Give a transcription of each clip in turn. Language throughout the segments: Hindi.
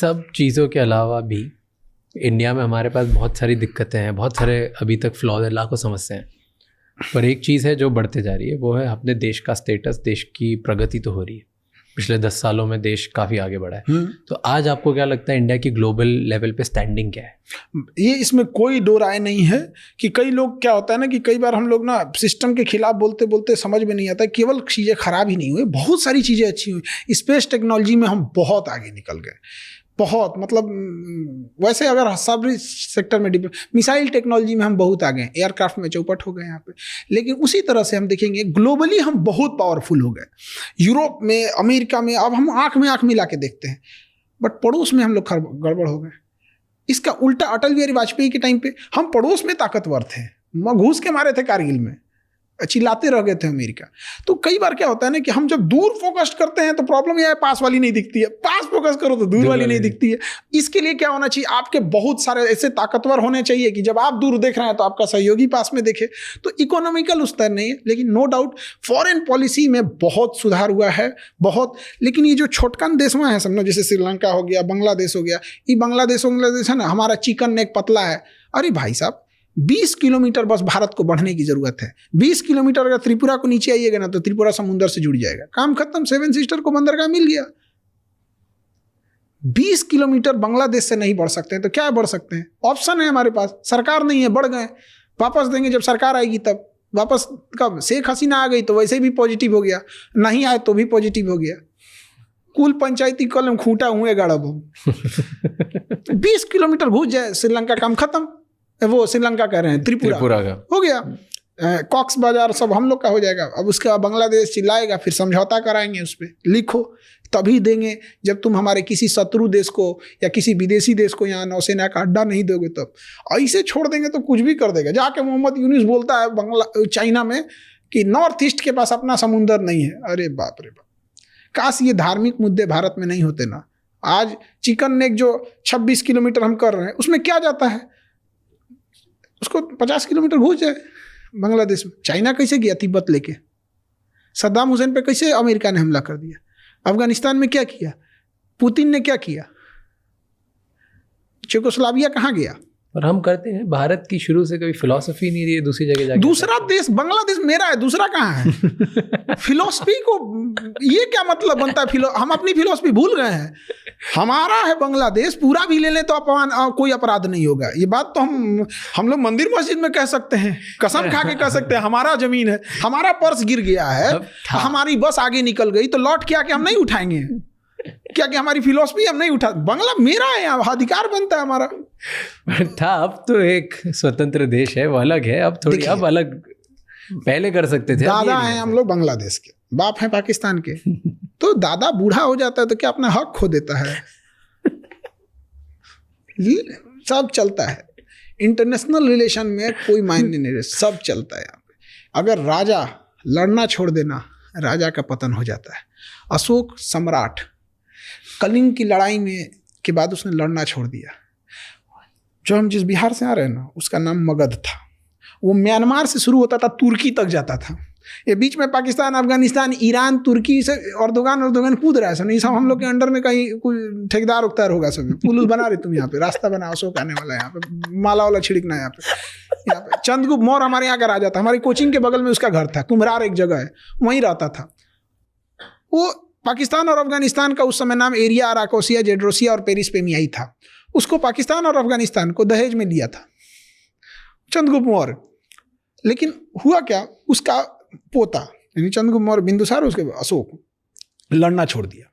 सब चीज़ों के अलावा भी इंडिया में हमारे पास बहुत सारी दिक्कतें हैं, बहुत सारे अभी तक फ्लॉज हैं, लाखों समस्याएं हैं। पर एक चीज़ है जो बढ़ते जा रही है, वो है अपने देश का स्टेटस, देश की प्रगति तो हो रही है। पिछले 10 सालों में देश काफ़ी आगे बढ़ा है। तो आज आपको क्या लगता है इंडिया की ग्लोबल लेवल पे स्टैंडिंग क्या है? ये इसमें कोई दो राय नहीं है कि कई लोग, क्या होता है ना कि कई बार हम लोग ना सिस्टम के खिलाफ बोलते बोलते समझ में नहीं आता, केवल चीज़ें खराब ही नहीं हुई, बहुत सारी चीज़ें अच्छी हुई। स्पेस टेक्नोलॉजी में हम बहुत आगे निकल गए, बहुत, मतलब वैसे अगर सब सेक्टर में मिसाइल टेक्नोलॉजी में हम बहुत आगे हैं, एयरक्राफ्ट में चौपट हो गए यहाँ पे। लेकिन उसी तरह से हम देखेंगे ग्लोबली हम बहुत पावरफुल हो गए। यूरोप में, अमेरिका में अब हम आँख में आँख मिला के देखते हैं, बट पड़ोस में हम लोग गड़बड़ हो गए। इसका उल्टा अटल बिहारी वाजपेयी के टाइम पे हम पड़ोस में ताकतवर थे, घूस के मारे थे कारगिल में, चिल्लाते रह गए थे अमेरिका। तो कई बार क्या होता है ना कि हम जब दूर फोकस करते हैं तो प्रॉब्लम यह है पास वाली नहीं दिखती है, पास फोकस करो तो दूर वाली नहीं दिखती है। इसके लिए क्या होना चाहिए, आपके बहुत सारे ऐसे ताकतवर होने चाहिए कि जब आप दूर देख रहे हैं तो आपका सहयोगी पास में देखे। तो इकोनॉमिकल उस तरह नहीं है, लेकिन नो डाउट फॉरेन पॉलिसी में बहुत सुधार हुआ है, बहुत। लेकिन ये जो छोटकन देश में है, समझो जैसे श्रीलंका हो गया, बांग्लादेश हो गया, ये बांग्लादेश है ना, हमारा चिकन नेक पतला है। अरे भाई साहब, 20 किलोमीटर बस भारत को बढ़ने की जरूरत है। 20 किलोमीटर अगर त्रिपुरा को नीचे आइएगा ना तो त्रिपुरा समुद्र से जुड़ जाएगा, काम खत्म। 7 सिस्टर को बंदरगाह मिल गया। 20 किलोमीटर बांग्लादेश से नहीं बढ़ सकते हैं तो क्या बढ़ सकते हैं? ऑप्शन है हमारे पास, सरकार नहीं है, बढ़ गए, वापस देंगे जब सरकार आएगी तब। वापस कब? शेख हसीना आ गई तो वैसे भी पॉजिटिव हो गया, नहीं आए तो भी पॉजिटिव हो गया। कुल पंचायती कलम खूंटा हुए गाड़ा 20 किलोमीटर घुस जाए श्रीलंका, काम खत्म। वो श्रीलंका कह रहे हैं, त्रिपुरा का हो गया। कॉक्स बाजार सब हम लोग का हो जाएगा। अब उसके बाद बांग्लादेश चिल्लाएगा, फिर समझौता कराएंगे, उस पर लिखो तभी देंगे जब तुम हमारे किसी शत्रु देश को या किसी विदेशी देश को यहाँ नौसेना का अड्डा नहीं दोगे तब। ऐसे छोड़ देंगे तो कुछ भी कर देगा। जाके मोहम्मद यूनुस बोलता है चाइना में कि नॉर्थ ईस्ट के पास अपना समुंदर नहीं है। अरे बाप रे बाप, काश ये धार्मिक मुद्दे भारत में नहीं होते ना। आज चिकन नेक जो 26 किलोमीटर हम कर रहे हैं उसमें क्या जाता है, उसको 50 किलोमीटर घुस जाए बांग्लादेश में। चाइना कैसे गया तिब्बत लेके? सद्दाम हुसैन पे कैसे अमेरिका ने हमला कर दिया? अफगानिस्तान में क्या किया? पुतिन ने क्या किया? चेकोस्लोवाकिया कहाँ गया? और हम करते हैं। भारत की शुरू से कभी फिलॉसफी नहीं रही है दूसरी जगह जाके। दूसरा देश बांग्लादेश मेरा है, दूसरा कहाँ है? फिलॉसफी को ये क्या मतलब बनता है? हम अपनी फिलॉसफी भूल गए हैं। हमारा है बांग्लादेश, पूरा भी ले लें तो कोई अपराध नहीं होगा। ये बात तो हम लोग मंदिर मस्जिद में कह सकते हैं, कसम खा के कह सकते हैं। हमारा जमीन है, हमारा पर्स गिर गया है, हमारी बस आगे निकल गई तो लौट के आके हम नहीं उठाएंगे क्या? कि हमारी फिलॉसफी हम नहीं उठा, बांग्ला मेरा है, अधिकार बनता है हमारा। था, अब तो एक स्वतंत्र देश है, वो अलग है। अब थोड़ी अब अलग, पहले कर सकते थे। दादा हैं हम लोग बांग्लादेश के, बाप हैं पाकिस्तान के। तो दादा बूढ़ा हो जाता है तो क्या अपना हक खो देता है? सब चलता है इंटरनेशनल रिलेशन में, कोई मायने नहीं रहे, सब चलता है यहाँ पे। अगर राजा लड़ना छोड़ देना, राजा का पतन हो जाता है। अशोक सम्राट कलिंग की लड़ाई में के बाद उसने लड़ना छोड़ दिया। जो हम जिस बिहार से आ रहे हैं ना, उसका नाम मगध था। वो म्यांमार से शुरू होता था, तुर्की तक जाता था। ये बीच में पाकिस्तान, अफगानिस्तान, ईरान, तुर्की से अर्दोगान कूद रहा है। सब ये सब हम लोग के अंडर में कहीं कोई ठेकेदार उकतार होगा। सब पुल बना रहे तुम यहाँ पे, रास्ता बना, अशोक आने वाला है यहाँ पे, माला वाला छिड़कना है यहाँ पे। चंद्रगुप्त मौर्य हमारे यहाँ का राजा था, हमारी कोचिंग के बगल में उसका घर था, कुम्हरार एक जगह है, वहीं रहता था वो। पाकिस्तान और अफगानिस्तान का उस समय नाम एरिया, अराकोसिया, जेड्रोसिया और पेरिस पेमियाई था। उसको पाकिस्तान और अफगानिस्तान को दहेज में दिया था चंद्रगुप्त मौर्य। लेकिन हुआ क्या, उसका पोता यानी चंद्रगुप्त मौर्य बिंदुसार, उसके अशोक, लड़ना छोड़ दिया।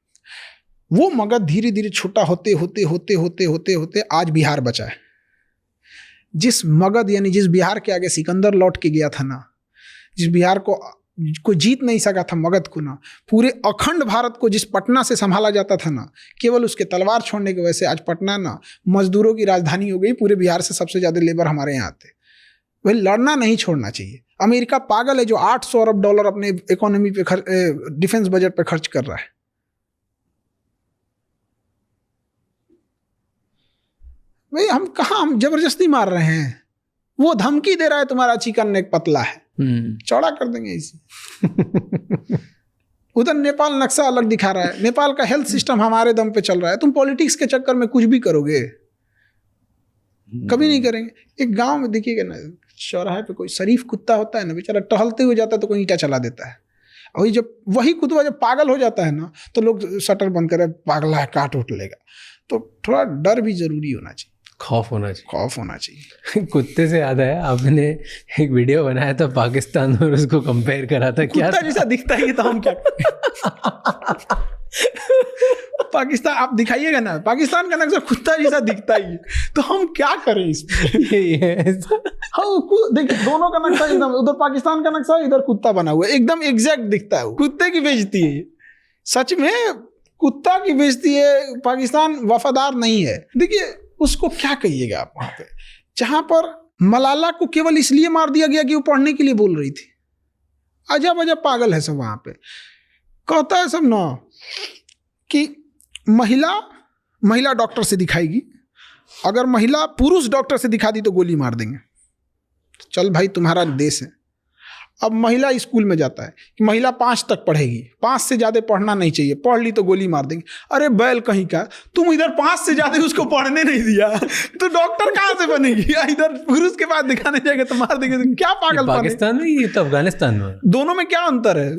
वो मगध धीरे धीरे छोटा होते होते होते होते होते होते आज बिहार बचा है। जिस मगध यानी जिस बिहार के आगे सिकंदर लौट के गया था ना, जिस बिहार को जीत नहीं सका था मगध को ना, पूरे अखंड भारत को जिस पटना से संभाला जाता था ना, केवल उसके तलवार छोड़ने की वजह से आज पटना ना मजदूरों की राजधानी हो गई। पूरे बिहार से सबसे ज़्यादा लेबर हमारे यहाँ आते। वही लड़ना नहीं छोड़ना चाहिए। अमेरिका पागल है जो $800 अरब अपने इकोनॉमी पे डिफेंस बजट पे खर्च कर रहा है। भाई हम कहाँ, हम जबरदस्ती मार रहे हैं। वो धमकी दे रहा है तुम्हारा चिकन नेक पतला है, चौड़ा कर देंगे इसे। उधर नेपाल नक्शा अलग दिखा रहा है, नेपाल का हेल्थ सिस्टम हमारे दम पे चल रहा है। तुम पॉलिटिक्स के चक्कर में कुछ भी करोगे, कभी नहीं करेंगे। एक गांव में देखिएगा ना, चौराहे पे कोई शरीफ कुत्ता होता है ना, बेचारा टहलते हुए जाता है तो कोई ईंटा चला देता है। और जब वही कुत्ता जब पागल हो जाता है ना, तो लोग शटर बंद करे, पागला है, काट उठ लेगा। तो थोड़ा डर भी जरूरी होना चाहिए, खौफ होना चाहिए, खौफ होना चाहिए। कुत्ते से याद है, आपने एक वीडियो बनाया था पाकिस्तान और उसको कंपेयर करा था, क्या कुत्ता जैसा दिखता है तो हम क्या पाकिस्तान आप दिखाइएगा ना, पाकिस्तान का नक्शा कुत्ता जैसा दिखता ही, तो हम क्या करें इसमें? हाँ देखिए, दोनों का नक्शा एकदम, उधर पाकिस्तान का नक्शा, इधर कुत्ता बना हुआ है, एकदम एग्जैक्ट दिखता है। कुत्ते की बेइज्जती है, सच में कुत्ता की बेइज्जती है। पाकिस्तान वफादार नहीं है। देखिए उसको क्या कहिएगा आप वहां पे, जहां पर मलाला को केवल इसलिए मार दिया गया कि वो पढ़ने के लिए बोल रही थी। अजब अजब पागल है सब वहां पे। कहता है सब ना कि महिला डॉक्टर से दिखाएगी, अगर महिला पुरुष डॉक्टर से दिखा दी तो गोली मार देंगे। चल भाई, तुम्हारा देश है। अब महिला स्कूल में जाता है कि महिला 5 तक पढ़ेगी, 5 से ज़्यादा पढ़ना नहीं चाहिए, पढ़ ली तो गोली मार देंगे। अरे बैल कहीं का, तुम इधर 5 से ज़्यादा उसको पढ़ने नहीं दिया तो डॉक्टर कहाँ से बनेगी? इधर पुरुष के पास दिखाने जाएगा तो मार देंगे। क्या पागल पाकिस्तान में, ये तो अफगानिस्तान में, दोनों में क्या अंतर है?